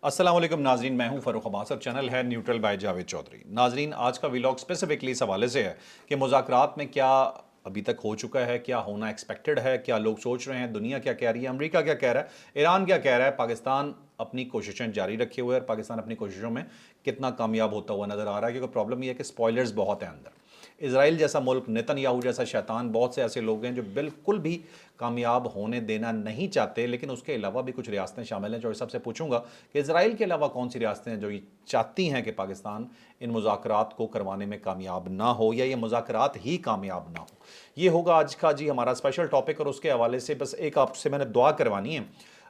अस्सलाम वालेकुम नाजरीन, मैं हूं फ़र्रुख अब्बास और चैनल है न्यूट्रल बाय जावेद चौधरी। नाजरीन, आज का व्लॉग स्पेसिफिकली इस हवाले से है कि मुज़ाकरात में क्या अभी तक हो चुका है, क्या होना एक्सपेक्टेड है, क्या लोग सोच रहे हैं, दुनिया क्या कह रही है, अमेरिका क्या कह रहा है, ईरान क्या कह रहा है, पाकिस्तान अपनी कोशिशें जारी रखे हुए है और पाकिस्तान अपनी कोशिशों में कितना कामयाब होता हुआ नज़र आ रहा है। क्योंकि प्रॉब्लम ये है कि स्पॉयलर्स बहुत हैं अंदर। इसराइल जैसा मुल्क, नेतन्याहू जैसा शैतान, बहुत से ऐसे लोग हैं जो बिल्कुल भी कामयाब होने देना नहीं चाहते। लेकिन उसके अलावा भी कुछ रियासतें शामिल हैं। जो सबसे पूछूंगा कि इसराइल के अलावा कौन सी रियासतें हैं जो ये चाहती हैं कि पाकिस्तान इन मुज़ाकरात को करवाने में कामयाब ना हो, या ये मुज़ाकरात ही कामयाब ना हो। ये होगा आज का जी हमारा स्पेशल टॉपिक। और उसके हवाले से बस एक आपसे मैंने दुआ करवानी है,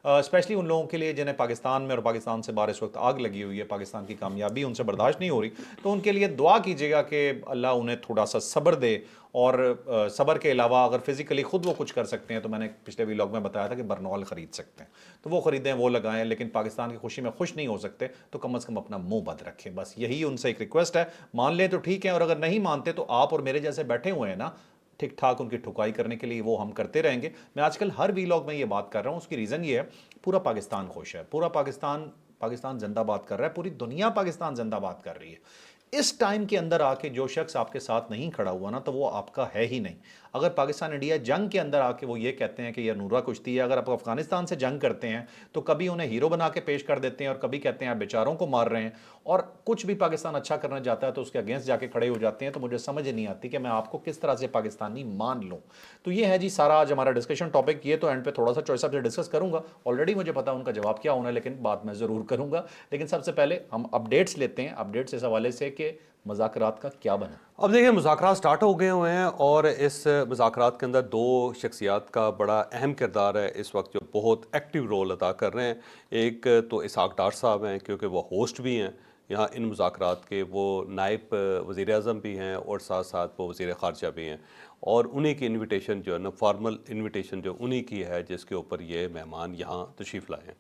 स्पेशली उन लोगों के लिए जिन्हें पाकिस्तान में और पाकिस्तान से बाहर इस वक्त आग लगी हुई है, पाकिस्तान की कामयाबी उनसे बर्दाश्त नहीं हो रही। तो उनके लिए दुआ कीजिएगा कि अल्लाह उन्हें थोड़ा सा सब्र दे। और सब्र के अलावा अगर फिजिकली खुद वो कुछ कर सकते हैं तो मैंने पिछले व्लॉग में बताया था कि बर्नॉल ख़रीद सकते हैं, तो वो ख़रीदें, वो लगाएं। लेकिन पाकिस्तान की खुशी में खुश नहीं हो सकते तो कम से कम अपना मुंह बंद रखें। बस यही उनसे एक रिक्वेस्ट है। मान लें तो ठीक है, और अगर नहीं मानते तो आप और मेरे जैसे बैठे हुए हैं ना ठीक ठाक उनकी ठुकाई करने के लिए, वो हम करते रहेंगे। मैं आजकल हर व्लॉग में ये बात कर रहा हूँ, उसकी रीज़न ये है, पूरा पाकिस्तान खुश है, पूरा पाकिस्तान पाकिस्तान जिंदाबाद कर रहा है, पूरी दुनिया पाकिस्तान जिंदाबाद कर रही है। इस टाइम के अंदर आके जो शख्स आपके साथ नहीं खड़ा हुआ ना, तो वो आपका है ही नहीं। अगर पाकिस्तान इंडिया जंग के अंदर आके वो ये कहते हैं कि ये नूरा कुश्ती है, अगर आप अफगानिस्तान से जंग करते हैं तो कभी उन्हें हीरो बना के पेश कर देते हैं और कभी कहते हैं आप बेचारों को मार रहे हैं। और कुछ भी पाकिस्तान अच्छा करना चाहता है तो उसके अगेंस्ट जाके खड़े हो जाते हैं। तो मुझे समझ नहीं आती कि मैं आपको किस तरह से पाकिस्तानी मान लूँ। तो ये है जी सारा आज हमारा डिस्कशन टॉपिक। ये तो एंड पे थोड़ा सा चॉइस से डिस्कस करूंगा, ऑलरेडी मुझे पता है उनका जवाब क्या होना है, लेकिन बात मैं ज़रूर करूंगा। लेकिन सबसे पहले हम अपडेट्स लेते हैं, अपडेट्स इस हवाले से कि मुज़ाकरात का क्या बना। अब देखिए, मुज़ाकरात स्टार्ट हो गए हुए हैं और इस मुज़ाकरात के अंदर दो शख्सियात का बड़ा अहम किरदार है इस वक्त जो बहुत एक्टिव रोल अदा कर रहे हैं। एक तो इसहाक डार साहब हैं, क्योंकि वो होस्ट भी हैं यहाँ इन मुज़ाकरात के, वो नायब वज़ीर आज़म भी हैं और साथ साथ वो वज़ीर ख़ारजा भी हैं। और उन्हीं की इन्विटेशन जो है ना, फॉर्मल इन्विटेशन जो उन्हीं की है जिसके ऊपर ये मेहमान यहाँ तशरीफ़ लाए हैं।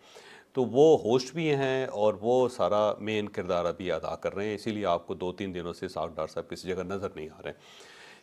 तो वो होस्ट भी हैं और वो सारा मेन किरदार अभी अदा कर रहे हैं। इसीलिए आपको 2-3 दिनों से इसहाक डार साहब किसी जगह नज़र नहीं आ रहे हैं।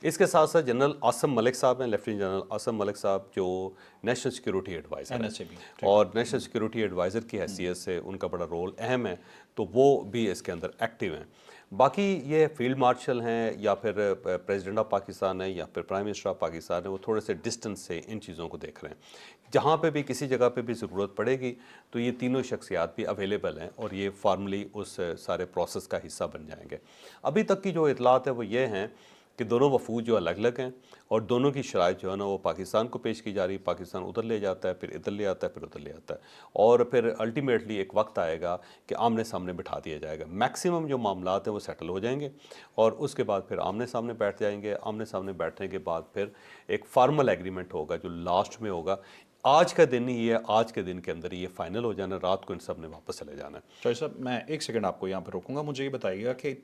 इसके साथ साथ जनरल आसम मलिक साहब हैं, लेफ्टिनेंट जनरल आसम मलिक साहब, जो नेशनल सिक्योरिटी एडवाइज़र हैं। एनएसए भी और नेशनल सिक्योरिटी एडवाइज़र की हैसियत से उनका बड़ा रोल अहम है, तो वो भी इसके अंदर एक्टिव हैं। बाकी ये फील्ड मार्शल हैं या फिर प्रेसिडेंट ऑफ पाकिस्तान है या फिर प्राइम मिनिस्टर ऑफ पाकिस्तान है, वो थोड़े से डिस्टेंस से इन चीज़ों को देख रहे हैं। जहाँ पे भी किसी जगह पे भी ज़रूरत पड़ेगी तो ये तीनों शख्सियात भी अवेलेबल हैं और ये फार्मली उस सारे प्रोसेस का हिस्सा बन जाएंगे। अभी तक की जो इतलात है वो ये हैं कि दोनों वफूद जो अलग अलग हैं और दोनों की शराइत जो है ना वो पाकिस्तान को पेश की जा रही है। पाकिस्तान उधर ले जाता है, फिर इधर ले आता है, फिर उधर ले आता है, और फिर अल्टीमेटली एक वक्त आएगा कि आमने सामने बिठा दिया जाएगा। मैक्सिमम जो मामलात हैं वो सेटल हो जाएंगे और उसके बाद फिर आमने सामने बैठ जाएंगे। आमने सामने बैठने के बाद फिर एक फार्मल एग्रीमेंट होगा जो लास्ट में होगा। आज का दिन ही है, आज के दिन के अंदर ये फाइनल हो जाना, रात को इन सब ने वापस चले जाना है। चॉइस साहब, मैं एक सेकंड आपको यहाँ पर रोकूंगा। मुझे ये बताइएगा कि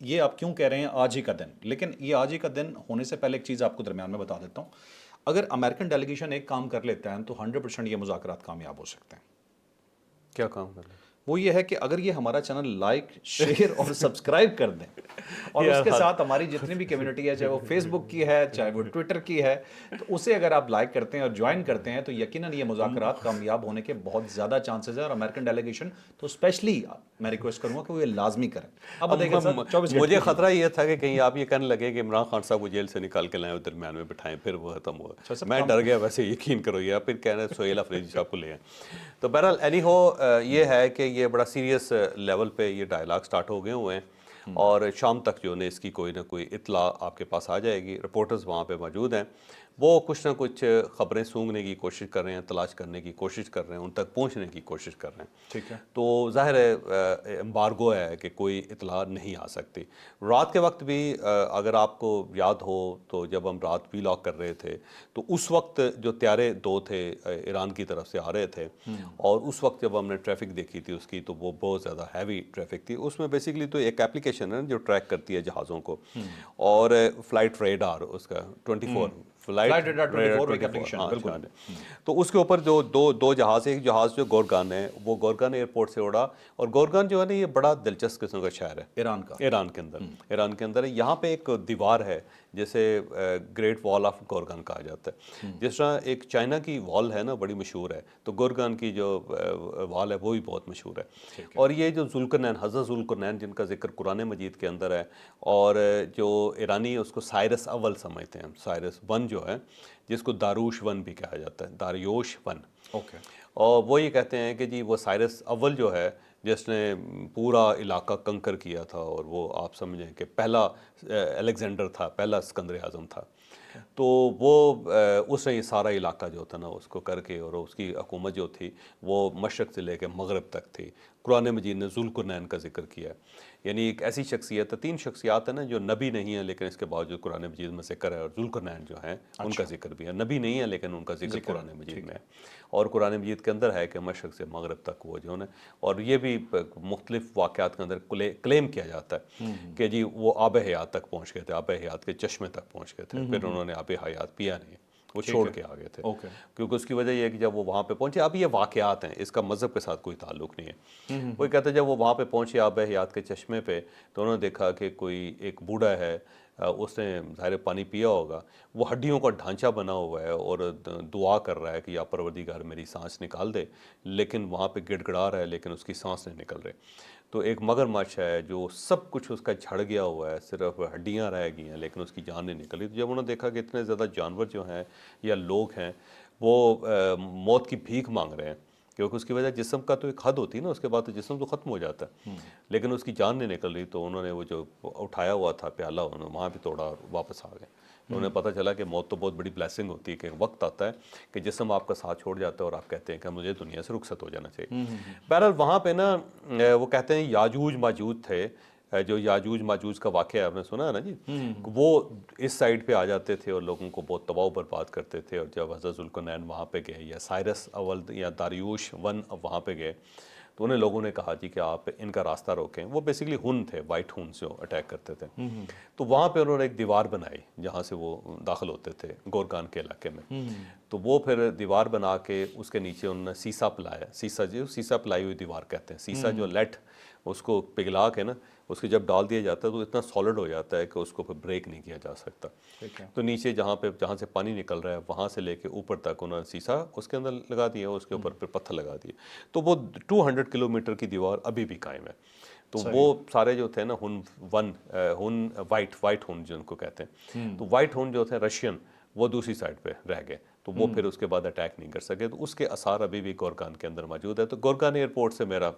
ये आप क्यों कह रहे हैं आज ही का दिन, लेकिन ये आज ही का दिन होने से पहले एक चीज़ आपको दरमियान में बता देता हूँ। अगर अमेरिकन डेलीगेशन एक काम कर लेता है तो 100% ये मुज़ाकरात कामयाब हो सकते हैं। क्या काम कर वो ये है कि अगर ये हमारा चैनल लाइक, शेयर और सब्सक्राइब कर दें, और यार उसके हाँ। साथ हमारी जितनी भी कम्युनिटी है, चाहे वो फेसबुक की है चाहे वो ट्विटर की है, तो उसे अगर आप लाइक करते हैं और ज्वाइन करते हैं तो यकीनन ये मुज़ाकरात कामयाब होने के बहुत ज़्यादा चांसेस हैं। और अमेरिकन डेलीगेशन तो स्पेशली मैं रिक्वेस्ट करूंगा कि वो ये लाजमी करें। अब बताइए सर, 24 घंटे मुझे पूछिए। खतरा ये था कि कहीं आप ये कहने लगे कि इमरान खान साहब को जेल से निकाल के लाएं और दरमियान में बिठाएं, फिर वो खत्म हुआ। अच्छा सब मैं काम डर गया, वैसे यकीन करो, या फिर कह रहे हैं सोहेल अफरीदी साहब को ले आएं। तो बहरहाल एनी हो, ये है कि ये बड़ा सीरियस लेवल पे ये डायलॉग स्टार्ट हो गए हुए हैं और शाम तक जो है इसकी कोई ना कोई इतला आपके पास आ जाएगी। रिपोर्टर्स वहाँ पे मौजूद हैं, वो कुछ ना कुछ खबरें सूंघने की कोशिश कर रहे हैं, तलाश करने की कोशिश कर रहे हैं, उन तक पहुँचने की कोशिश कर रहे हैं। ठीक है। तो ज़ाहिर है एम्बार्गो है कि कोई इतला नहीं आ सकती। रात के वक्त भी अगर आपको याद हो तो जब हम रात व्लॉग कर रहे थे तो उस वक्त जो त्यारे दो थे ईरान की तरफ से आ रहे थे, और उस वक्त जब हमने ट्रैफिक देखी थी उसकी, तो वो बहुत ज़्यादा हैवी ट्रैफिक थी। उसमें बेसिकली तो एक एप्लीकेशन है जो ट्रैक करती है जहाज़ों को, और फ्लाइट रेडार उसका 24 Flight Radar 24 एक application, बिल्कुल। तो उसके ऊपर जो दो जहाज, एक जहाज जो गोरगान है वो गोरगान एयरपोर्ट से उड़ा, और गोरगान जो है ना ये बड़ा दिलचस्प किस्म का शहर है ईरान का। ईरान के अंदर है। यहाँ पे एक दीवार है जैसे ग्रेट वॉल ऑफ गोरगान कहा जाता है। जिस तरह एक चाइना की वॉल है ना बड़ी मशहूर है, तो गोरगान की जो वॉल है वो भी बहुत मशहूर है। और ये जो जुल्करनैन, हज़रत जुल्करनैन जिनका जिक्र कुरान मजीद के अंदर है, और जो ईरानी उसको साइरस अव्वल समझते हैं, साइरस वन जो है जिसको दारूश वन भी कहा जाता है, दारियोश वन। ओके। और वो ये कहते हैं कि जी वो साइरस अव्वल जो है जिसने पूरा इलाका कंकर किया था, और वो आप समझें कि पहला अलेक्जेंडर था, पहला सिकंदर आज़म था। तो वो उसने ये सारा इलाका जो था ना उसको करके, और उसकी हुकूमत जो थी वो मशरक़ से लेकर मगरब तक थी। कुरान मजीद ने जुल्करनैन का जिक्र किया है, यानी एक ऐसी शख्सियत है, 3 शख्सियात है ना जो नबी नहीं है लेकिन इसके बावजूद कुरान मजीद में जिक्र है, और जुल्करनैन जो है उनका जिक्र भी है। नबी नहीं है लेकिन उनका जिक्र कुरान मजीद में है, और कुरान मजीद के अंदर है कि मशरक़ से मगरब तक वो जो है, और ये भी मुख्तलिफ वाक़यात के अंदर क्लेम किया जाता है कि जी वो आब हयात तक पहुँच गए थे, आब हयात के चश्मे तक पहुँच गए थे, फिर उन्होंने आब हयात पिया नहीं, वो छोड़ के आ गए थे। क्योंकि उसकी वजह ये है कि जब वो वहाँ पे पहुँचे, अब ये वाक़यात हैं, इसका मज़हब के साथ कोई ताल्लुक़ नहीं है। वही कहते हैं जब वो वहाँ पे पहुँचे आब हयात के चश्मे पे, तो उन्होंने देखा कि कोई एक बूढ़ा है, उसने ज़ाहिर पानी पिया होगा, वो हड्डियों का ढांचा बना हुआ है और दुआ कर रहा है कि या परवरदिगार मेरी सांस निकाल दे, लेकिन वहाँ पे गिड़गिड़ा रहा है लेकिन उसकी सांस नहीं निकल रही। तो एक मगरमच्छ है जो सब कुछ उसका झड़ गया हुआ है, सिर्फ हड्डियाँ रह गई हैं लेकिन उसकी जान नहीं निकली। तो जब उन्होंने देखा कि इतने ज़्यादा जानवर जो हैं या लोग हैं वो मौत की भीख मांग रहे हैं, क्योंकि उसकी वजह जिस्म का तो एक हद होती है ना, उसके बाद तो जिस्म तो ख़त्म हो जाता है, लेकिन उसकी जान नहीं निकल रही। तो उन्होंने वो जो उठाया हुआ था प्याला, उन्होंने वहाँ भी तोड़ा और वापस आ गए। तो उन्हें पता चला कि मौत तो बहुत बड़ी ब्लेसिंग होती है, कि वक्त आता है कि जिस्म आपका साथ छोड़ जाता है और आप कहते हैं कि मुझे दुनिया से रुखसत हो जाना चाहिए। बहरहाल वहाँ पे ना वो कहते हैं याजूज माजूज थे, जो याजूज माजूज का वाक़या आपने सुना है ना जी, वो इस साइड पे आ जाते थे और लोगों को बहुत तबाह बर्बाद करते थे। और जब हज़रत जुल्करनैन वहाँ पे गए, या साइरस अव्वल या दारियूश वन वहाँ पे गए, तो उन्हें लोगों ने कहा जी कि आप इनका रास्ता रोकें। वो बेसिकली हुन थे, वाइट हुन जो अटैक करते थे। तो वहाँ पे उन्होंने एक दीवार बनाई जहाँ से वो दाखिल होते थे गोरगान के इलाके में। तो वो फिर दीवार बना के उसके नीचे उन्होंने सीसा पिलाया, सीसा पिलाई हुई दीवार कहते हैं। सीसा जो लेट उसको पिघला के ना उसके जब डाल दिया जाता है तो इतना सॉलिड हो जाता है कि उसको फिर ब्रेक नहीं किया जा सकता। तो नीचे जहाँ से पानी निकल रहा है वहाँ से लेके ऊपर तक उन्होंने सीसा उसके अंदर लगा दिया, उसके ऊपर फिर पत्थर लगा दिए। तो वो 200 किलोमीटर की दीवार अभी भी कायम है। तो वो सारे जो थे ना हुन वाइट हुन जिनको कहते हैं, तो वाइट हुन जो थे रशियन, वो दूसरी साइड पे रह गए। तो वो फिर उसके बाद अटैक नहीं कर सके। तो उसके आसार अभी भी गोरगान के अंदर मौजूद है। तो गोरगान एयरपोर्ट से मेरा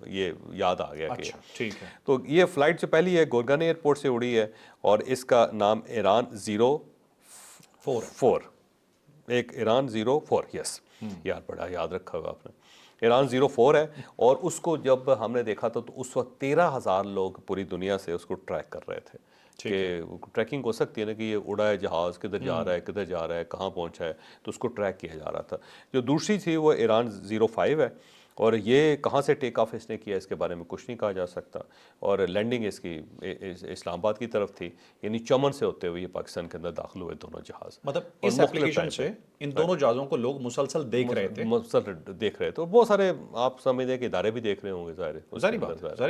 ये याद आ गया कि ठीक है। तो ये फ़्लाइट जो पहली है गोरगान एयरपोर्ट से उड़ी है, और इसका नाम ईरान 04, एक ईरान 04, यस यार बड़ा याद रखा होगा आपने। ईरान 04 है, और उसको जब हमने देखा था तो उस वक्त 13,000 लोग पूरी दुनिया से उसको ट्रैक कर रहे थे कि ट्रैकिंग हो सकती है ना, कि ये उड़ा है जहाज़, किधर जा रहा है, किधर जा रहा है, कहाँ पहुँचा है, तो उसको ट्रैक किया जा रहा था। जो दूसरी थी वो ईरान 05 है, और ये कहाँ से टेक ऑफ इसने किया इसके बारे में कुछ नहीं कहा जा सकता। और लैंडिंग इसकी इस्लामाबाद की तरफ थी, यानी चमन से होते हुए ये पाकिस्तान के अंदर दाखिल हुए दोनों जहाज़। मतलब इस एप्लीकेशन से इन दोनों जहाज़ों को लोग मुसलसल देख रहे थे। देख रहे थे, तो बहुत सारे आप समझ हैं कि इदारे भी देख रहे होंगे जारी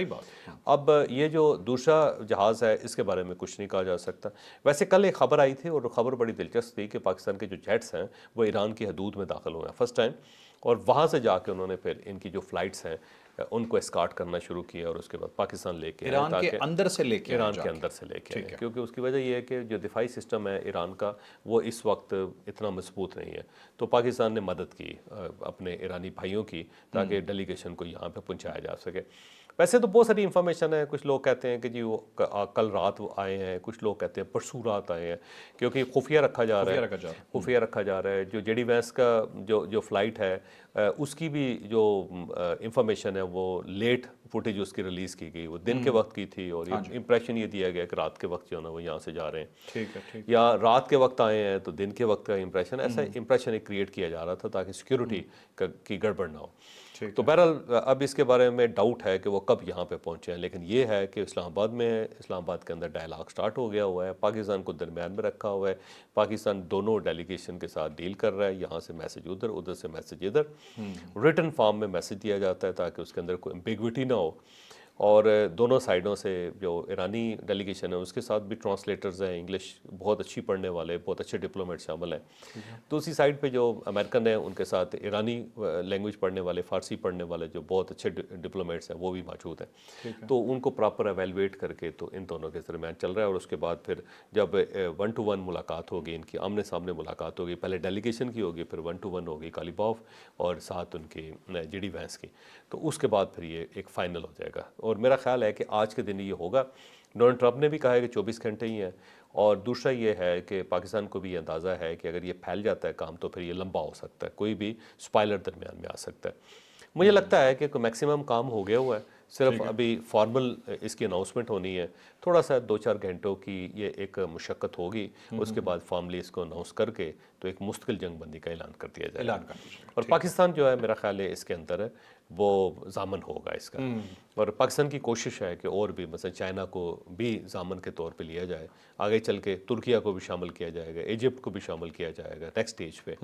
बात। अब ये जो दूसरा जहाज़ है इसके बारे में कुछ नहीं कहा जा सकता। वैसे कल एक खबर आई थी, और खबर बड़ी दिलचस्प थी कि पाकिस्तान के जो जेट्स हैं वो ईरान की हदूद में दाखिल हुए हैं फर्स्ट टाइम, और वहाँ से जाके उन्होंने फिर इनकी जो फ़्लाइट्स हैं उनको एस्कॉर्ट करना शुरू किया, और उसके बाद पाकिस्तान लेके ईरान के अंदर से लेके आए, क्योंकि उसकी वजह ये है कि जो दिफाई सिस्टम है ईरान का वो इस वक्त इतना मजबूत नहीं है। तो पाकिस्तान ने मदद की अपने ईरानी भाइयों की, ताकि डेलीगेशन को यहाँ पे पहुँचाया जा सके। वैसे तो बहुत सारी इन्फॉर्मेशन है, कुछ लोग कहते हैं कि जी वो कल रात आए हैं, कुछ लोग कहते हैं परसों रात आए हैं, क्योंकि खुफिया रखा जा रहा है। जो जेडी वैंस का जो फ़्लाइट है उसकी भी जो इंफॉर्मेशन है वो लेट فوٹیج اس کی ریلیز کی گئی وہ دن کے وقت کی تھی اور یہ امپریشن یہ دیا گیا کہ رات کے وقت جو ہے نا وہ یہاں سے جا رہے ہیں، ٹھیک ہے، ٹھیک یا رات کے وقت آئے ہیں تو دن کے وقت کا امپریشن، ایسا امپریشن ایک کریٹ کیا جا رہا تھا تاکہ سیکیورٹی کی گڑبڑ نہ ہو. ٹھیک تو بہرحال اب اس کے بارے میں ڈاؤٹ ہے کہ وہ کب یہاں پہ پہنچے ہیں، لیکن یہ ہے کہ اسلام آباد میں ہے، اسلام آباد کے اندر ڈائلاگ سٹارٹ ہو گیا ہوا ہے، پاکستان کو درمیان میں رکھا ہوا ہے، پاکستان دونوں ڈیلیگیشن کے ساتھ ڈیل کر رہا ہے، یہاں سے میسج ادھر، ادھر سے میسج ادھر، ریٹن فارم میں میسج دیا جاتا ہے تاکہ اس کے اندر کوئی امبیگوٹی نہ ہو. اور دونوں سائڈوں سے جو ایرانی ڈیلیگیشن ہے اس کے ساتھ بھی ٹرانسلیٹرز ہیں، انگلش بہت اچھی پڑھنے والے، بہت اچھے ڈپلومیٹ شامل ہیں. دوسری سائڈ پہ جو امریکن ہیں ان کے ساتھ ایرانی لینگویج پڑھنے والے، فارسی پڑھنے والے جو بہت اچھے ڈپلومیٹس ہیں وہ بھی موجود ہیں. تو ان کو پراپر ایویلویٹ کر کے تو ان دونوں کے درمیان چل رہا ہے. اور اس کے بعد پھر جب 1 to 1 ملاقات ہوگی، ان کی آمنے سامنے ملاقات ہوگی، پہلے ڈیلیگیشن کی ہوگی، پھر 1 to 1 ہوگی کالیباف اور ساتھ ان کی جی ڈی وینس کی، تو اس کے بعد پھر یہ ایک فائنل ہو جائے گا. اور میرا خیال ہے کہ آج کے دن یہ ہوگا. ڈونلڈ ٹرمپ نے بھی کہا ہے کہ 24 گھنٹے ہی ہیں، اور دوسرا یہ ہے کہ پاکستان کو بھی یہ اندازہ ہے کہ اگر یہ پھیل جاتا ہے کام تو پھر یہ لمبا ہو سکتا ہے، کوئی بھی اسپائلر درمیان میں آ سکتا ہے. مجھے لگتا ہے کہ میکسیمم کام ہو گیا ہوا ہے، صرف ابھی فارمل اس کی اناؤنسمنٹ ہونی ہے، تھوڑا سا 2-4 گھنٹوں کی یہ ایک مشقت ہوگی، اس کے بعد فارملی اس کو اناؤنس کر کے تو ایک مستقل جنگ بندی کا اعلان کر دیا جائے گا. اعلان کر دیجیے. اور پاکستان جو ہے میرا خیال ہے اس کے اندر وہ ضامن ہوگا اس کا. اور پاکستان کی کوشش ہے کہ اور بھی مثلا چائنا کو بھی ضامن کے طور پہ لیا جائے، آگے چل کے ترکیہ کو بھی شامل کیا جائے گا، ایجپٹ کو بھی شامل کیا جائے گا نیکسٹ اسٹیج پہ،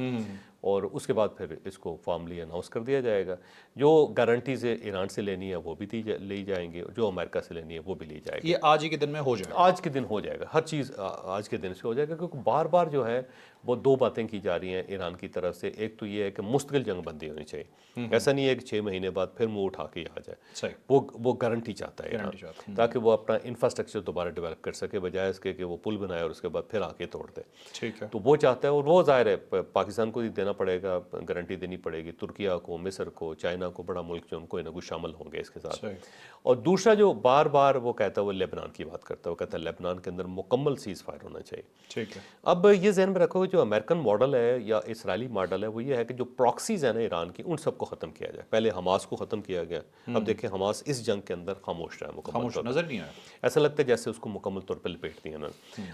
اور اس کے بعد پھر اس کو فارملی اناؤنس کر دیا جائے گا. جو گارنٹیز ایران سے لینی ہے وہ بھی لی جائیں گی، جو امریکہ سے لینی ہے وہ بھی لی جائے گی. یہ آج ہی کے دن میں ہو جائے گا. آج کے دن ہو جائے گا، ہر چیز آج کے دن سے ہو جائے گا، کیونکہ بار بار جو ہے وہ 2 باتیں کی جا رہی ہیں ایران کی طرف سے. ایک تو یہ ہے کہ مستقل جنگ بندی ہونی چاہیے، ایسا نہیں ہے کہ 6 مہینے بعد پھر منہ اٹھا کے آ جائے. صحیح. وہ گارنٹی چاہتا ہے ایران، تاکہ وہ اپنا انفراسٹرکچر دوبارہ ڈیولپ کر سکے، بجائے اس کے کہ وہ پل بنائے اور اس کے بعد پھر آ کے توڑ دے. ٹھیک ہے. تو وہ چاہتا ہے، اور وہ ظاہر ہے پاکستان کو دینا پڑے گا، گارنٹی دینی پڑے گی، ترکیہ کو، مصر کو، چائنا کو، بڑا ملک جو ان کو کوئی شامل ہوں گے اس کے ساتھ. صحیح. اور دوسرا جو بار بار وہ کہتا ہے وہ لیبنان کی بات کرتا ہے، وہ کہتا ہے لیبنان کے اندر مکمل سیز فائر ہونا چاہیے. ٹھیک ہے. اب یہ ذہن میں رکھو کہ جو امریکن ماڈل ہے یا اسرائیلی ماڈل ہے وہ یہ ہے کہ جو پراکسیز ہیں نا ایران کی ان سب کو ختم کیا جائے. پہلے حماس کو ختم کیا گیا، اب دیکھیں حماس اس جنگ کے اندر خاموش رہا ہے، مکمل خاموش طور پر نظر نہیں آیا. ایسا لگتا ہے جیسے اس کو مکمل طور پہ لپیٹ دیا نا.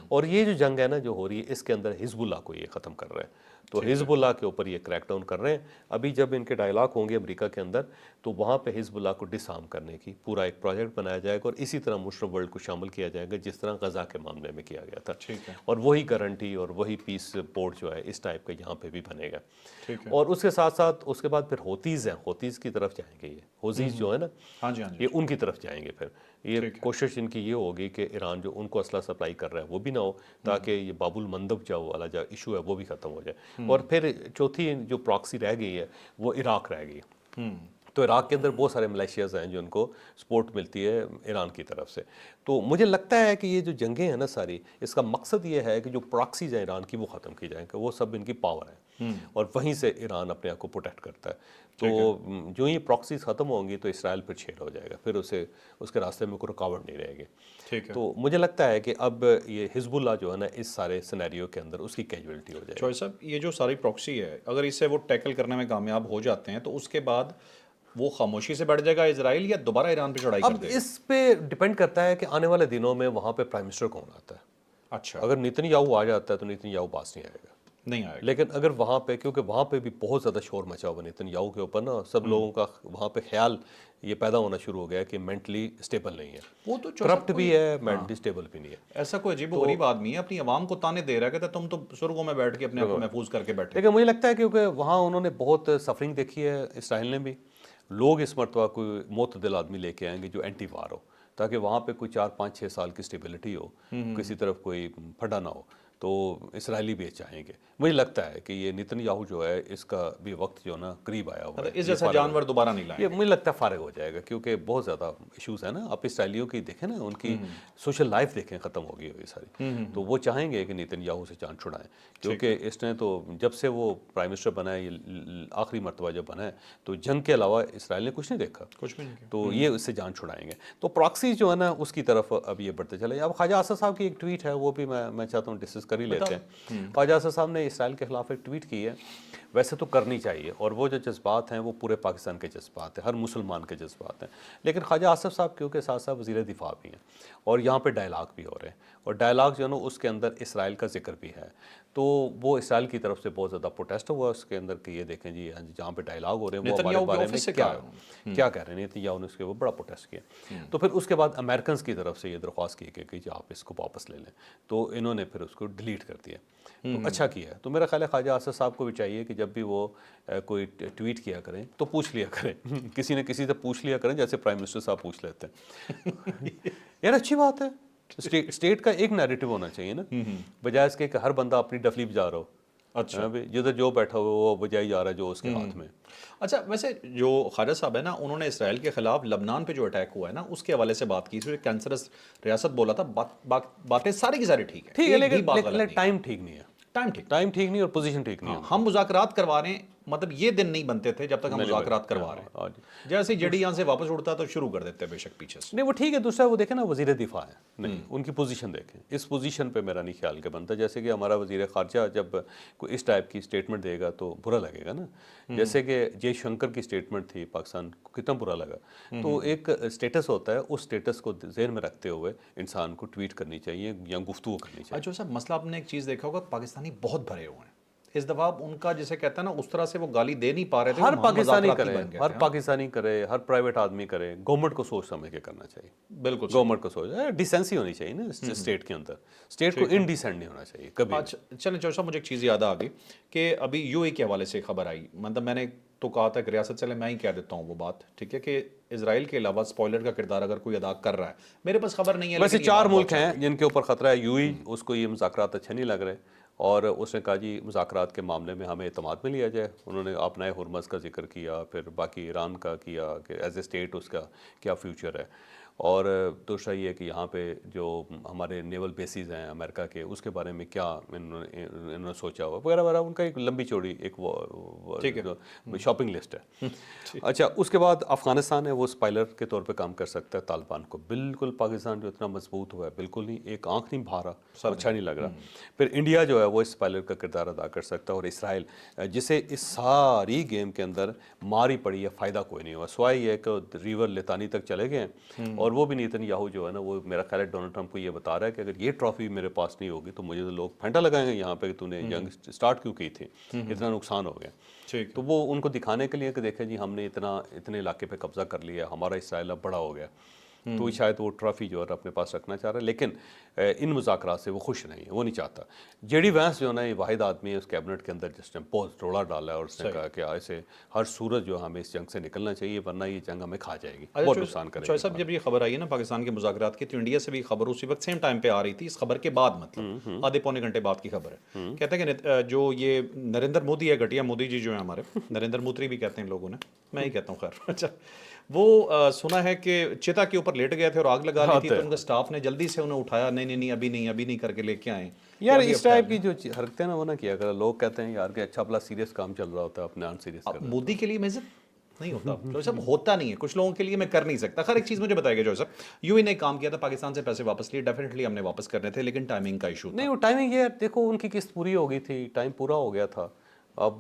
اور یہ جو جنگ ہے نا جو ہو رہی ہے اس کے اندر حزب اللہ کو یہ ختم کر رہے ہیں، تو حزب اللہ کے اوپر یہ کریک ڈاؤن کر رہے ہیں. ابھی جب ان کے ڈائلاگ ہوں گے امریکہ کے اندر تو وہاں پہ حزب اللہ کو ڈس آرم کرنے کی پورا ایک پروجیکٹ بنایا جائے گا، اور اسی طرح مسلم ورلڈ کو شامل کیا جائے گا جس طرح غزہ کے معاملے میں کیا گیا تھا. ٹھیک ہے. اور وہی گارنٹی اور وہی پیس بورڈ جو ہے اس ٹائپ کا یہاں پہ بھی بنے گا. ٹھیک ہے. اور اس کے ساتھ ساتھ اس کے بعد پھر ہوتیز ہیں، ہوتیز کی طرف جائیں گے، یہ ہوزیز جو ہے نا ہاں جی، ہاں جی. یہ ان کی طرف جائیں گے. پھر یہ کوشش ان کی یہ ہوگی کہ ایران جو ان کو اسلحہ سپلائی کر رہا ہے وہ بھی نہ ہو، تاکہ یہ باب المندب جو والا جو ایشو ہے وہ بھی ختم ہو جائے. اور پھر چوتھی جو پراکسی رہ گئی ہے وہ عراق رہ گئی. تو عراق کے اندر بہت سارے ملیشیاز ہیں جو ان کو سپورٹ ملتی ہے ایران کی طرف سے. تو مجھے لگتا ہے کہ یہ جو جنگیں ہیں نا ساری، اس کا مقصد یہ ہے کہ جو پراکسیز ہیں ایران کی وہ ختم کی جائیں، کہ وہ سب ان کی پاور ہے اور وہیں سے ایران اپنے آپ کو پروٹیکٹ کرتا ہے. تو جو یہ پراکسیز ختم ہوں گی تو اسرائیل پھر چھیڑ ہو جائے گا، پھر اس کے راستے میں کوئی رکاوٹ نہیں رہے گی. ٹھیک ہے. تو مجھے لگتا ہے کہ اب یہ حزب اللہ جو ہے نا اس سارے سینیریو کے اندر اس کی کیجویلٹی ہو جائے گی. چوہے صاحب، یہ جو ساری پراکسی ہے اگر اسے وہ ٹیکل کرنے میں کامیاب ہو جاتے ہیں تو اس کے بعد وہ خاموشی سے بیٹھ جائے گا اسرائیل، یا دوبارہ ایران پہ چڑھائی کر اب دے گا؟ اس پہ ڈپینڈ کرتا ہے کہ آنے والے دنوں میں وہاں پہ پرائم منسٹر کون آتا ہے. اچھا. اگر نیتن یاہو آ جاتا ہے تو نیتن یاہو پاس نہیں آئے گا. نہیں آئے گا. لیکن اگر وہاں پہ، کیونکہ وہاں پہ بھی بہت زیادہ شور مچا ہوا نیتن یاہو کے اوپر نا، سب لوگوں کا وہاں پہ خیال یہ پیدا ہونا شروع ہو گیا کہ مینٹلی اسٹیبل نہیں ہے، وہ تو کرپٹ بھی ہے، مینٹلی اسٹیبل بھی نہیں ہے. ایسا کوئی عجیب و غریب آدمی ہے اپنی عوام کو تانے دے رہا ہے، کہتا ہے تم تو سرگوں میں بیٹھ کے اپنے آپ کو محفوظ کر کے بیٹھے. لیکن مجھے لگتا ہے کیونکہ وہاں انہوں نے بہت سفرنگ دیکھی ہے اسرائیل نے بھی، لوگ اس مرتبہ کوئی معتدل آدمی لے کے آئیں گے جو اینٹی وار ہو، تاکہ وہاں پہ کوئی 4-5-6 سال کی اسٹیبلٹی ہو، کسی طرف کوئی پھڈا نہ ہو. تو اسرائیلی بھی چاہیں گے. مجھے لگتا ہے کہ یہ نیتن یاہو جو ہے اس کا بھی وقت جو نا قریب آیا ہوا ہے. اس جیسا جانور دوبارہ نہیں لائیں یہ مجھے لگتا ہے فارغ ہو جائے گا، کیونکہ بہت زیادہ ایشوز ہیں نا. آپ اسرائیلیوں کی دیکھیں نا، ان کی سوشل لائف دیکھیں ختم ہو گئی ہوئی ساری. تو وہ چاہیں گے کہ نیتن یاہو سے جان چھڑائیں، کیونکہ اس نے تو جب سے وہ پرائم منسٹر بنا ہے، یہ آخری مرتبہ جب بنا ہے تو جنگ کے علاوہ اسرائیل نے کچھ نہیں دیکھا، کچھ بھی نہیں کیا. تو یہ اس سے جان چھڑائیں گے. تو پراکسی جو ہے نا اس کی طرف اب یہ بڑھتے چلے. اب خواجہ آصف صاحب کی ایک ٹویٹ ہے، وہ بھی میں چاہتا ہوں ڈسکس کر ہی لیتے ہیں. ख्वाजा आसिफ साहब ने इसराइल के खिलाफ एक ट्वीट की है, वैसे तो करनी चाहिए और वो जो जज्बात हैं वो पूरे पाकिस्तान के जज्बात हैं, हर मुसलमान के जज्बात हैं, लेकिन ख्वाजा आसिफ साहब क्योंकि साथ साथ वज़ीर दिफा भी हैं और यहाँ पे डायलॉग भी हो रहे हैं और डायलॉग जो है ना उसके अंदर इसराइल का जिक्र भी है, तो वो इसराइल की तरफ से बहुत ज़्यादा प्रोटेस्ट हुआ उसके अंदर कि ये देखें जी जहाँ पे डायलॉग हो रहे हैं वो हमारे बारे में क्या कह रहे हैं. नेतन्याहू ने उसके वो बड़ा प्रोटेस्ट किया. तो फिर उसके बाद अमेरिकन की तरफ से ये दरख्वास्त की गई कि जी आप इसको वापस ले लें, तो इन्होंने फिर उसको डिलीट कर दिया. तो अच्छा किया है. तो मेरा ख्याल है ख्वाजा आसिफ साहब को भी चाहिए कि जब भी वो कोई ट्वीट किया करें तो पूछ लिया करें किसी ने किसी से पूछ लिया करें जैसे प्राइम मिनिस्टर साहब पूछ लेते हैं. यार अच्छी बात है, स्टेट का एक नैरेटिव होना चाहिए ना, बजाय इसके कि हर बंदा अपनी डफली बजा रहा हो. अच्छा जिधर जो बैठा हुआ वो बजाई जा रहा है जो उसके हाथ में. अच्छा, वैसे जो ख्वाजा साहब है ना, उन्होंने इसराइल के खिलाफ लबनान पे जो अटैक हुआ है ना उसके हवाले से बात की, इसमें कैंसरस रियासत बोला था, बातें सारी की सारी ठीक है, लेकिन टाइम ठीक नहीं है. टाइम ठीक नहीं और पोजीशन ठीक नहीं है. हम मुज़ाकरात करवा रहे हैं, मतलब ये दिन नहीं बनते थे जब तक हम मुज़ाकरात करवा रहे हैं. जैसे जड़ी यहाँ से वापस उड़ता तो शुरू कर देते हैं बेशक पीछे से. नहीं वो ठीक है. दूसरा वो देखें ना वज़ीर दिफा है, नहीं उनकी पोजीशन देखें. इस पोजीशन पे मेरा नहीं ख्याल के बनता. जैसे कि हमारा वज़ीर ख़ारजा जब कोई इस टाइप की स्टेटमेंट देगा तो बुरा लगेगा ना. जैसे कि जयशंकर की स्टेटमेंट थी पाकिस्तान को कितना बुरा लगा. तो एक स्टेटस होता है, उस स्टेटस को ज़हन में रखते हुए इंसान को ट्वीट करनी चाहिए या गुफ्तगू करनी चाहिए. अच्छा साहब, मसला आपने एक चीज़ देखा होगा, पाकिस्तानी बहुत भरे हुए हैं इस दफ़ा. उनका जिसे कहता है ना उस तरह से वो गाली दे नहीं पा रहे थे. हर पाकिस्तानी करे, हर पाकिस्तानी करे, हर प्राइवेट आदमी करे. गवर्नमेंट को सोच समझ के करना चाहिए. बिल्कुल गवर्नमेंट को सोच, डिसेंसी होनी चाहिए ना स्टेट के अंदर. स्टेट को इनडिसेंट नहीं होना चाहिए कभी. अच्छा चलें चौधरी साहब, मुझे एक चीज़ याद आ गई कि अभी यूएई के हवाले से खबर आई. मतलब मैंने तो कहा था कि रियासत, चले मैं ही कह देता हूँ वो बात, ठीक है, कि इजराइल के अलावा स्पॉइलर का किरदार अगर कोई अदा कर रहा है, मेरे पास खबर नहीं है. वैसे 4 मुल्क हैं जिनके ऊपर ख़तरा है. यूएई, उसको ये मुज़ाकरात अच्छे नहीं लग रहे और उसने कहा जी मुज़ाकरात के मामले में हमें एतमाद में लिया जाए. उन्होंने अपना हुरमज़ का जिक्र किया, फिर बाकी ईरान का किया कि एज ए स्टेट उसका क्या फ्यूचर है. और दूसरा ये कि यहाँ पे जो हमारे नेवल बेसिस हैं अमेरिका के, उसके बारे में क्या इन्होंने सोचा हुआ वगैरह वगैरह. उनका एक लंबी चौड़ी एक शॉपिंग लिस्ट है. अच्छा, उसके बाद अफ़गानिस्तान है, वो स्पाइलर के तौर पे काम कर सकता है तालिबान को. बिल्कुल पाकिस्तान जो इतना मजबूत हुआ है बिल्कुल नहीं, एक आँख नहीं भा रहा, अच्छा नहीं लग रहा. फिर इंडिया जो है वो स्पाइलर का किरदार अदा कर सकता है. और इसराइल जिसे इस सारी गेम के अंदर मार ही पड़ी है, फ़ायदा कोई नहीं हुआ सिवाय ये कि रिवर लितानी तक चले गए हैं. और वो भी नेतन्याहू जो है ना, वो मेरा ख्याल है डोनाल्ड ट्रंप को ये बता रहा है कि अगर ये ट्रॉफी मेरे पास नहीं होगी तो मुझे तो लोग फेंटा लगाएंगे यहाँ पे कि तूने जंग स्टार्ट क्यों की थी, इतना नुकसान हो गया. तो वो उनको दिखाने के लिए कि देखें जी हमने इतने इलाके पे कब्जा कर लिया, हमारा इसराइल अब बड़ा हो गया. तो शायद वो ट्रॉफी जो है अपने पास रखना चाह रहा है. लेकिन इन मुज़ाकरात से वो खुश नहीं है, वो नहीं चाहता. जेडी वैंस जो है ना, ये वाहिद आदमी है उस कैबिनेट के अंदर जिसने बहुत रोड़ा डाला है और उसने कहा कि ऐसे हर सूरत जो हमें इस जंग से निकलना चाहिए वरना ये जंग हमें खा जाएगी, बहुत नुकसान करेगी. साहब, जब ये खबर आई है ना पाकिस्तान के मुज़ाकरात की, तो इंडिया से भी खबर उसी वक्त सेम टाइम पे आ रही थी. इस खबर के बाद, मतलब आधे पौने घंटे बाद की खबर है. कहते हैं कि जो ये नरेंद्र मोदी है, घटिया मोदी जी जो है हमारे, नरेंद्र मोदी भी कहते हैं लोगों ने, मैं ही कहता हूँ खैर. अच्छा, वो सुना है कि चिता के ऊपर लेट गए थे और आग लगा ली थी, तो उनका स्टाफ ने जल्दी से उन्हें उठाया, नहीं अभी नहीं करके लेके आए. यार इस टाइप की जो हरकतें ना वो ना किया कर. लोग कहते हैं यार कि अच्छा भला सीरियस काम चल रहा होता है, अपने अनसीरियस कर. मोदी के लिए मैं नहीं होता जो सब होता नहीं है, कुछ लोगों के लिए मैं कर नहीं सकता. खैर एक चीज़ मुझे बताइएगा जो सर, यूएई ने काम किया था, पाकिस्तान से पैसे वापस लिए, डेफिनेटली हमने वापस करने थे, लेकिन टाइमिंग का इशू नहीं. वो टाइमिंग ये देखो, उनकी किस्त पूरी हो गई थी, टाइम पूरा हो गया था. अब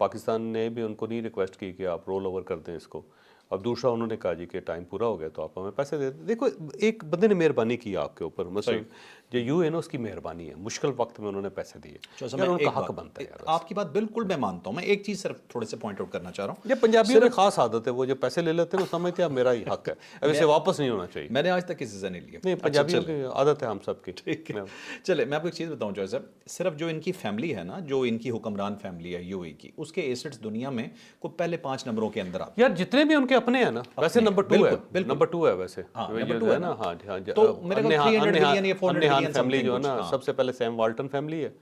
पाकिस्तान ने भी उनको नहीं रिक्वेस्ट की कि आप रोल ओवर कर दें इसको. अब दूसरा उन्होंने कहा जी कि टाइम पूरा हो गया तो आप हमें पैसे दे दें. देखो एक बंदे ने मेहरबानी की आपके ऊपर, मतलब जो यूएई ना उसकी मेहरबानी है, मुश्किल वक्त में उन्होंने पैसे दिए, यार उनका हक बनता है. आपकी बात बिल्कुल मैं मानता हूँ. मैं एक चीज़ सिर्फ थोड़े से पॉइंट आउट करना चाह रहा हूँ. ये पंजाबियों की खास आदत है, वो जो पैसे ले लेते हैं वो समझते हैं मेरा ही हक है, अब इसे वापस नहीं होना चाहिए. मैंने आज तक किसी से नहीं लिया. नहीं, पंजाबियों की आदत है हम सबकी. ठीक है, चले मैं आपको एक चीज़ बताऊँ जो सर, सिर्फ जो इनकी फैमिली है ना, जो इनकी हुक्मरान फैमिली है यूएई की, उसके एसेट्स दुनिया में को पहले 5 नंबरों के अंदर आते हैं. यार जितने भी उनके अपने हैं ना, वैसे नंबर 2 है वैसे. नंबर 2 है ना. हाँ, तो मेरे को 300 बिलियन या 400 बिलियन फैमिली जो है ना, सबसे पहले सैम वाल्टन फैमिली है,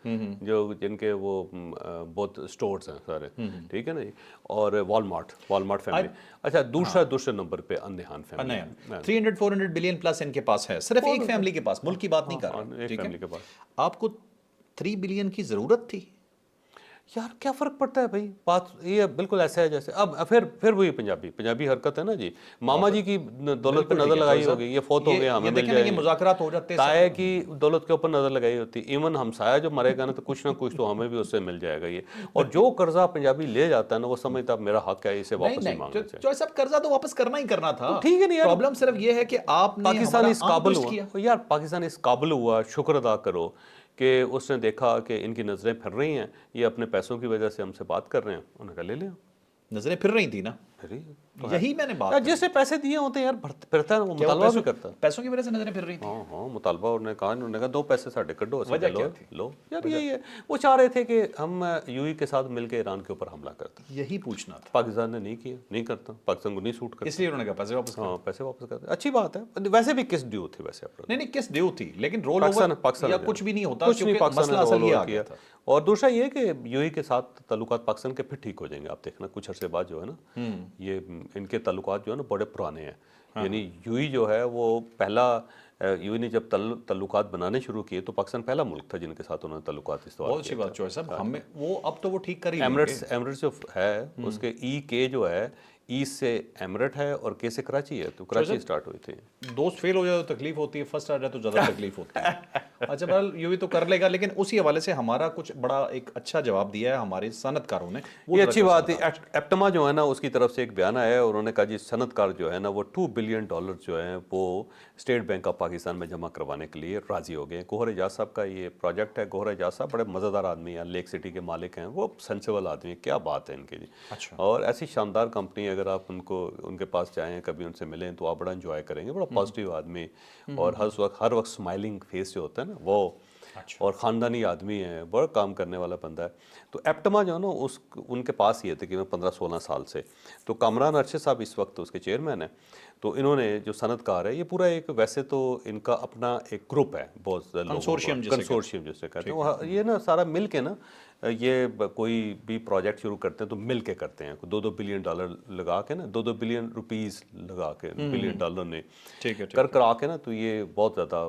जो जिनके वो बहुत स्टोर्स हैं सारे, ठीक है ना जी. और वॉलमार्ट फैमिली. अच्छा, दूसरे नंबर पे अन्नहान फैमिली. 300-400 बिलियन प्लस इनके पास है, सिर्फ एक फैमिली के पास, मुल्क की बात नहीं कर रहा. एक फैमिली के पास. आपको 3 बिलियन की जरूरत थी? یار کیا فرق پڑتا ہے بھائی، بات یہ بالکل ایسا ہے جیسے اب پھر وہی پنجابی حرکت ہے نا جی، ماما جی کی دولت پہ نظر لگائی ہوگی، یہ فوت ہو گیا ہمیں مل دیکھیں نا، جائے یہ گی، مذاکرات ہو جاتے ہیں تائے کی دولت کے اوپر نظر لگائی ہوتی، ایون ہمسایہ جو مرے گا نا تو کچھ نہ کچھ تو ہمیں بھی اس سے مل جائے گا یہ، اور جو قرضہ پنجابی لے جاتا ہے نا وہ سمجھتا میرا حق ہے، اسے واپس ہی مانگنا چاہیے. جو صاحب قرضہ تو واپس کرنا ہی کرنا تھا. ٹھیک ہے نا یار، پرابلم صرف یہ ہے کہ آپ نے پاکستان ہمارا اس عام قابل ٹوسٹ کیا. ہوا یار، پاکستان اس قابل ہوا، شکر ادا کرو کہ اس نے دیکھا کہ ان کی نظریں پھر رہی ہیں، یہ اپنے پیسوں کی وجہ سے ہم سے بات کر رہے ہیں، انہوں نے کہا لے لیں. نظریں پھر رہی تھی نا، یہی میں نے بات یار جس نے پیسے دیے ہوتے ہیں یار پھرتا ہے وہ کیا وہ مطالبہ بھی کرتا ہے. پیسوں کی وجہ سے نظریں پھر رہی تھی. ہاں مطالبہ انہوں نے کہا 2 پیسے ساڈے کڈو، وجہ کیا تھی؟ لو یار. یہی ہے، وہ چاہ رہے تھے کہ ہم یو ای کے ساتھ مل کے ایران کے اوپر حملہ کرتے. یہی پوچھنا تھا. پاکستان نے نہیں کیا، نہیں کرتا، پاکستان کو نہیں سوٹ کرتا، اس لیے انہوں نے کہا پیسے واپس کرو. ہاں پیسے واپس کرتے. اچھی بات ہے، ویسے بھی کس ڈیو تھی ویسے اپنا، نہیں کس ڈیو تھی، لیکن رول اوور پاکستان یا کچھ بھی نہیں ہوتا، کچھ نہیں، کیونکہ پاکستان مسئلہ نے اصل رول یہ اوور آ گیا کیا. تھا. اور دوسرا یہ کہ یو ای کے ساتھ تعلقات پاکستان کے پھر ٹھیک ہو جائیں گے. آپ دیکھنا کچھ عرصے بعد جو ہے نا یہ ان کے تعلقات جو ہے نا بڑے پرانے ہیں. یعنی یو ای جو ہے وہ پہلا، یو ای نے جب تعلقات بنانے شروع کیے تو پاکستان پہلا ملک تھا جن کے ساتھ انہوں نے تعلقات استوار بہت اچھی بات چوائس صاحب. ہمیں وہ اب تو وہ ٹھیک کر ہی لیں گے. ایمریٹس جو ہے اس کے ای کے جو ہے، ای سے ایمریٹ ہے اور کے سے کراچی ہے، تو کراچی سٹارٹ ہوئی تھی. دوست فیل ہو جائے تو تکلیف ہوتی ہے، فرسٹ آ جائے تو زیادہ تکلیف ہوتی ہے. اچھا بہرحال یوں ہی تو کر لے گا، لیکن اسی حوالے سے ہمارا کچھ بڑا ایک اچھا جواب دیا ہے ہمارے صنعت کاروں نے. یہ اچھی بات ہے. ایپٹما جو ہے نا اس کی طرف سے ایک بیان آیا ہے، انہوں نے کہا جی صنعت کار جو ہے نا وہ $2 بلین جو ہیں وہ اسٹیٹ بینک آف پاکستان میں جمع کروانے کے لیے راضی ہو گئے. گوہر اعجاز صاحب کا یہ پروجیکٹ ہے. گوہر اعجاز صاحب بڑے مزیدار آدمی ہیں، لیک سٹی کے مالک ہیں، وہ سینسیبل آدمی ہیں. کیا بات ہے ان کی جی. اور ایسی شاندار کمپنی، اگر آپ ان کے پاس جائیں، کبھی ان سے ملیں تو آپ بڑا انجوائے کریں گے. بڑا پازیٹیو آدمی، اور ہر وقت اسمائلنگ فیس جو ہوتا ہے نا وہ، اور خاندانی آدمی ہے، بڑا کام کرنے والا بندہ ہے. تو ایپٹما جو ہے نا ان کے پاس یہ تقریباً 15-16 سال سے. تو کامران ارشد صاحب اس وقت اس کے چیئرمین ہیں. تو انہوں نے جو صنعت کار ہے، یہ پورا ایک، ویسے تو ان کا اپنا ایک گروپ ہے بہت کنسورشیم جسے کہتے ہیں. یہ نا سارا مل کے نا یہ کوئی بھی پروجیکٹ شروع کرتے ہیں تو مل کے کرتے ہیں. $2 بلین لگا کے نا، $2 بلین لگا کے، بلین ڈالر نے کرا کے نا، تو یہ بہت زیادہ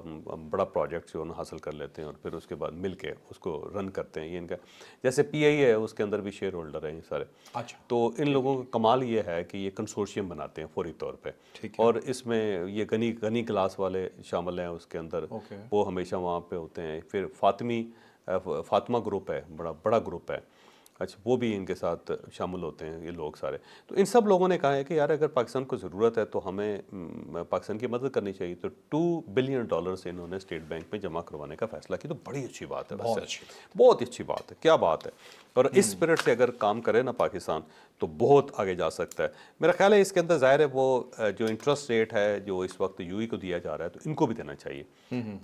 بڑا پروجیکٹ جو حاصل کر لیتے ہیں، اور پھر اس کے بعد مل کے اس کو رن کرتے ہیں. یہ ان کا جیسے پی آئی ہے، اس کے اندر بھی شیئر ہولڈر ہیں یہ سارے. تو ان لوگوں کا کمال یہ ہے کہ یہ کنسورشیم بناتے ہیں فوری طور پہ، اور اس میں یہ غنی کلاس والے شامل ہیں اس کے اندر، وہ ہمیشہ وہاں پہ ہوتے ہیں. پھر فاطمہ گروپ ہے، بڑا گروپ ہے. اچھا، وہ بھی ان کے ساتھ شامل ہوتے ہیں یہ لوگ سارے. تو ان سب لوگوں نے کہا ہے کہ یار اگر پاکستان کو ضرورت ہے تو ہمیں پاکستان کی مدد کرنی چاہیے. تو $2 بلین سے انہوں نے اسٹیٹ بینک میں جمع کروانے کا فیصلہ کیا. تو بڑی اچھی بات ہے، بہت اچھی بات ہے. کیا بات ہے. اور اس اسپرٹ سے اگر کام کرے نا پاکستان تو بہت آگے جا سکتا ہے. میرا خیال ہے اس کے اندر ظاہر ہے وہ جو انٹرسٹ ریٹ ہے جو اس وقت یو ای کو دیا جا رہا ہے، تو ان کو بھی دینا چاہیے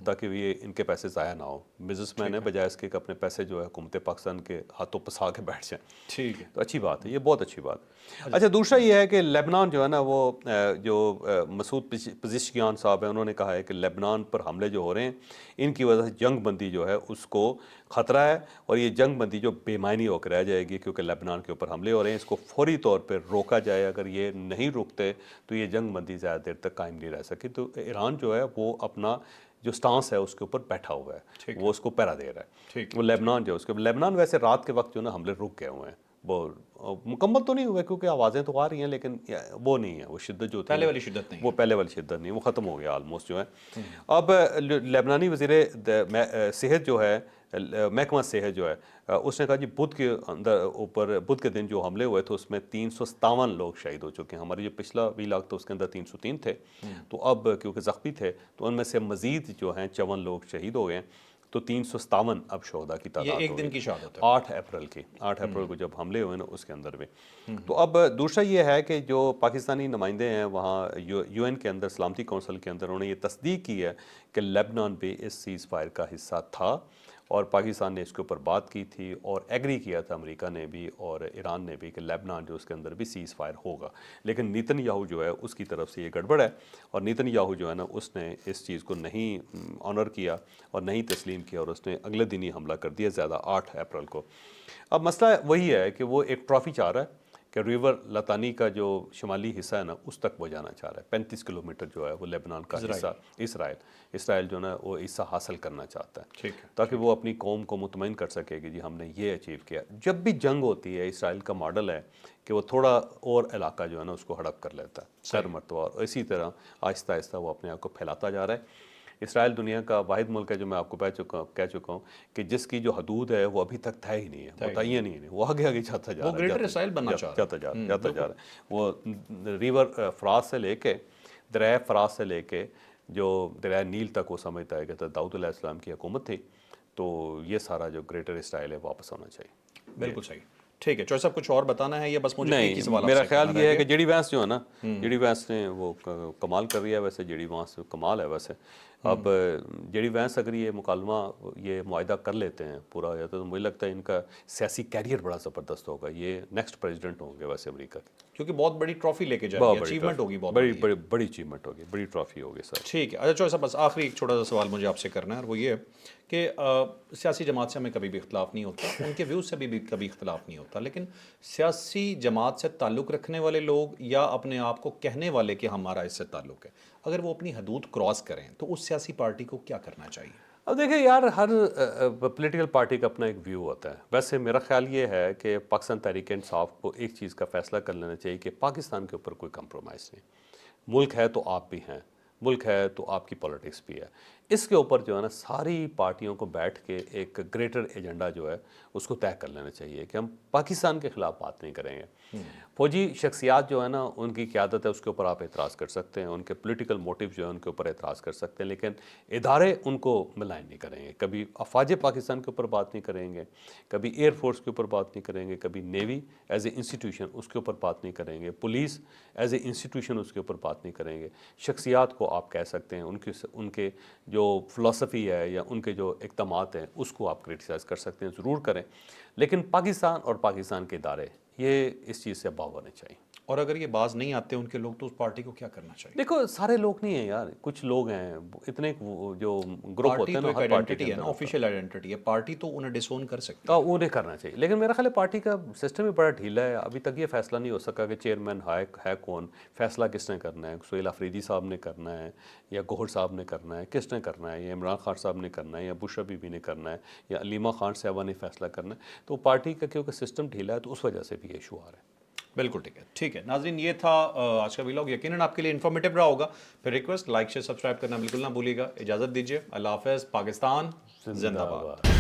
تاکہ یہ ان کے پیسے ضائع نہ ہو. بزنس مین ہے، بجائے اس کے اپنے پیسے جو ہے حکومت پاکستان کے ہاتھوں پسا کے بیٹھ جائیں. ٹھیک ہے، تو اچھی بات ہے، یہ بہت اچھی بات. اچھا، دوسرا یہ ہے کہ لیبنان جو ہے نا وہ جو مسعود پزشکیان صاحب ہیں، انہوں نے کہا ہے کہ لیبنان پر حملے جو ہو رہے ہیں ان کی وجہ سے جنگ بندی جو ہے اس کو خطرہ ہے، اور یہ جنگ بندی جو بے معنی ہو کے رہ جائے گی کیونکہ لیبنان کے اوپر حملے ہو رہے ہیں. اس کو فوری طور پہ روکا جائے. اگر یہ نہیں رکتے تو یہ جنگ بندی زیادہ دیر تک قائم نہیں رہ سکی. تو ایران جو ہے وہ اپنا جو سٹانس ہے اس کے اوپر بیٹھا ہوا ہے، وہ اس کو پیرا دے رہا ہے. وہ لیبنان جو ہے اس کے لیبنان ویسے رات کے وقت جو نا حملے رک گئے ہوئے ہیں. وہ مکمل تو نہیں ہوئے کیونکہ آوازیں تو آ رہی ہیں، لیکن وہ نہیں ہے، وہ شدت جو پہلے والی شدت نہیں، وہ پہلے والی شدت نہیں، وہ ختم ہو گیا آلموسٹ جو ہے. اب لیبنانی وزیر صحت جو ہے، محکمہ صحت جو ہے، اس نے کہا جی بدھ کے دن جو حملے ہوئے تھے اس میں 357 لوگ شہید ہو چکے ہیں. ہماری جو پچھلا ویلاگ تھا اس کے اندر 303 تھے. تو اب کیونکہ زخمی تھے تو ان میں سے مزید جو ہیں 54 لوگ شہید ہو گئے. تو 357 اب شہداء کی تعداد یہ ایک دن کی شہادت ہے. 8 اپریل کو جب حملے ہوئے نا اس کے اندر بھی. تو اب دوسرا یہ ہے کہ جو پاکستانی نمائندے ہیں وہاں یو این کے اندر، سلامتی کونسل کے اندر، انہوں نے یہ تصدیق کی ہے کہ لیبنان بھی اس سیز فائر کا حصہ تھا، اور پاکستان نے اس کے اوپر بات کی تھی اور ایگری کیا تھا امریکہ نے بھی اور ایران نے بھی کہ لیبنان جو اس کے اندر بھی سیز فائر ہوگا. لیکن نیتن یاہو جو ہے اس کی طرف سے یہ گڑبڑ ہے، اور نیتن یاہو جو ہے نا اس نے اس چیز کو نہیں آنر کیا اور نہیں تسلیم کیا، اور اس نے اگلے دن ہی حملہ کر دیا زیادہ 8 اپریل کو. اب مسئلہ وہی ہے کہ وہ ایک ٹرافی چاہ رہا ہے کہ ریور لطانی کا جو شمالی حصہ ہے نا اس تک وہ جانا چاہ رہا ہے. 35 کلومیٹر جو ہے وہ لیبنان کا حصہ اسرائیل جو نا وہ حصہ حاصل کرنا چاہتا ہے تاکہ وہ اپنی قوم کو مطمئن کر سکے کہ جی ہم نے یہ اچیو کیا. جب بھی جنگ ہوتی ہے اسرائیل کا ماڈل ہے کہ وہ تھوڑا اور علاقہ جو ہے نا اس کو ہڑپ کر لیتا ہے ہر مرتبہ, اور اسی طرح آہستہ آہستہ وہ اپنے آپ کو پھیلاتا جا رہا ہے. اسرائیل دنیا کا واحد ملک ہے جو میں آپ کو کہہ چکا ہوں کہ جس کی جو حدود ہے وہ ابھی تک طے ہی نہیں ہے, متعین ہی نہیں, وہ آگے آگے جاتا جا رہا ہے, وہ گریٹر اسرائیل بننا جاتا جا رہا ہے. وہ ریور فرات سے لے کے دریائے فرات سے لے کے جو دریائے نیل تک وہ سمجھتا ہے کہ داؤد علیہ السلام کی حکومت تھی, تو یہ سارا جو گریٹر اسرائیل ہے واپس ہونا چاہیے. بالکل صحیح. ٹھیک ہے چوہر صاحب, کچھ اور بتانا ہے یا بس مجھے ایک ہی نہیں, سوال میرا خیال یہ ہے کہ جی ڈی وینس جو ہے نا, جی ڈی وینس نے وہ کمال کر رہی ہے ویسے, جی ڈی وینس کمال ہے ویسے. اب جی ڈی وینس اگر یہ مکالمہ یہ معاہدہ کر لیتے ہیں پورا ہو جاتا ہے تو مجھے لگتا ہے ان کا سیاسی کیریئر بڑا زبردست ہوگا, یہ نیکسٹ پریزیڈنٹ ہوں گے ویسے امریکہ کے, کیونکہ بہت بڑی ٹرافی لے کے جائیں گے, اچیومنٹ ہوگی, بہت بڑی اچیومنٹ ہوگی, بڑی ٹرافی ہوگی سر. ٹھیک ہے. اچھا چوہر صاحب, بس آخری ایک چھوٹا سا سوال مجھے آپ سے کرنا ہے, اور وہ یہ ہے کہ سیاسی جماعت سے ہمیں کبھی بھی اختلاف نہیں ہوتا, ان کے ویوز سے بھی کبھی اختلاف نہیں ہوتا, لیکن سیاسی جماعت سے تعلق رکھنے والے لوگ یا اپنے آپ کو کہنے والے کہ ہمارا اس سے تعلق ہے, اگر وہ اپنی حدود کراس کریں تو اس سیاسی پارٹی کو کیا کرنا چاہیے؟ اب دیکھیں یار, ہر پولیٹیکل پارٹی کا اپنا ایک ویو ہوتا ہے. ویسے میرا خیال یہ ہے کہ پاکستان تحریک انصاف کو ایک چیز کا فیصلہ کر لینا چاہیے کہ پاکستان کے اوپر کوئی کمپرومائز نہیں. ملک ہے تو آپ بھی ہیں, ملک ہے تو آپ کی پولیٹکس بھی ہے. اس کے اوپر جو ہے نا ساری پارٹیوں کو بیٹھ کے ایک گریٹر ایجنڈا جو ہے اس کو طے کر لینا چاہیے کہ ہم پاکستان کے خلاف بات نہیں کریں گے. فوجی شخصیات جو ہے نا ان کی قیادت ہے, اس کے اوپر آپ اعتراض کر سکتے ہیں, ان کے پولیٹیکل موٹیو جو ہے ان کے اوپر اعتراض کر سکتے ہیں, لیکن ادارے ان کو ملائن نہیں کریں گے. کبھی افواج پاکستان کے اوپر بات نہیں کریں گے, کبھی ایئر فورس کے اوپر بات نہیں کریں گے, کبھی نیوی ایز اے انسٹیٹیوشن اس کے اوپر بات نہیں کریں گے, پولیس ایز اے انسٹیٹیوشن اس کے اوپر بات نہیں کریں گے. شخصیات کو آپ کہہ سکتے ہیں, ان کے جو فلسفی ہے یا ان کے جو اقدامات ہیں اس کو آپ کرٹیسائز کر سکتے ہیں, ضرور کریں, لیکن پاکستان اور پاکستان کے ادارے یہ اس چیز سے باغ ہونے چاہیے. اور اگر یہ باز نہیں آتے ان کے لوگ تو اس پارٹی کو کیا کرنا چاہیے؟ دیکھو سارے لوگ نہیں ہیں یار, کچھ لوگ ہیں اتنے جو گروپ ہوتے ہیں نا, ہر پارٹی ہے نا, آفیشیل آئیڈینٹی ہے, پارٹی تو انہیں ڈسون کر سکتی ہے, انہیں کرنا چاہیے. لیکن میرا خیال ہے پارٹی کا سسٹم بھی بڑا ڈھیلا ہے. ابھی تک یہ فیصلہ نہیں ہو سکا کہ چیئرمین ہے کون, فیصلہ کس نے کرنا ہے, سہیل آفریدی صاحب نے کرنا ہے یا گوہر صاحب نے کرنا ہے, کس نے کرنا ہے, یا عمران خان صاحب نے کرنا ہے, یا بشرا بی بی نے کرنا ہے, یا علیمہ خان صاحبہ نے فیصلہ کرنا ہے. تو پارٹی کا کیونکہ سسٹم ڈھیلا ہے تو اس وجہ سے بھی ایشو آ رہا ہے. بالکل ٹھیک ہے ناظرین, یہ تھا آج کا ویلاگ, یقیناً آپ کے لیے انفارمیٹیو رہا ہوگا. پھر ریکویسٹ لائک شیئر سبسکرائب کرنا بالکل نہ بھولیے گا. اجازت دیجیے, اللہ حافظ. پاکستان زندہ باد.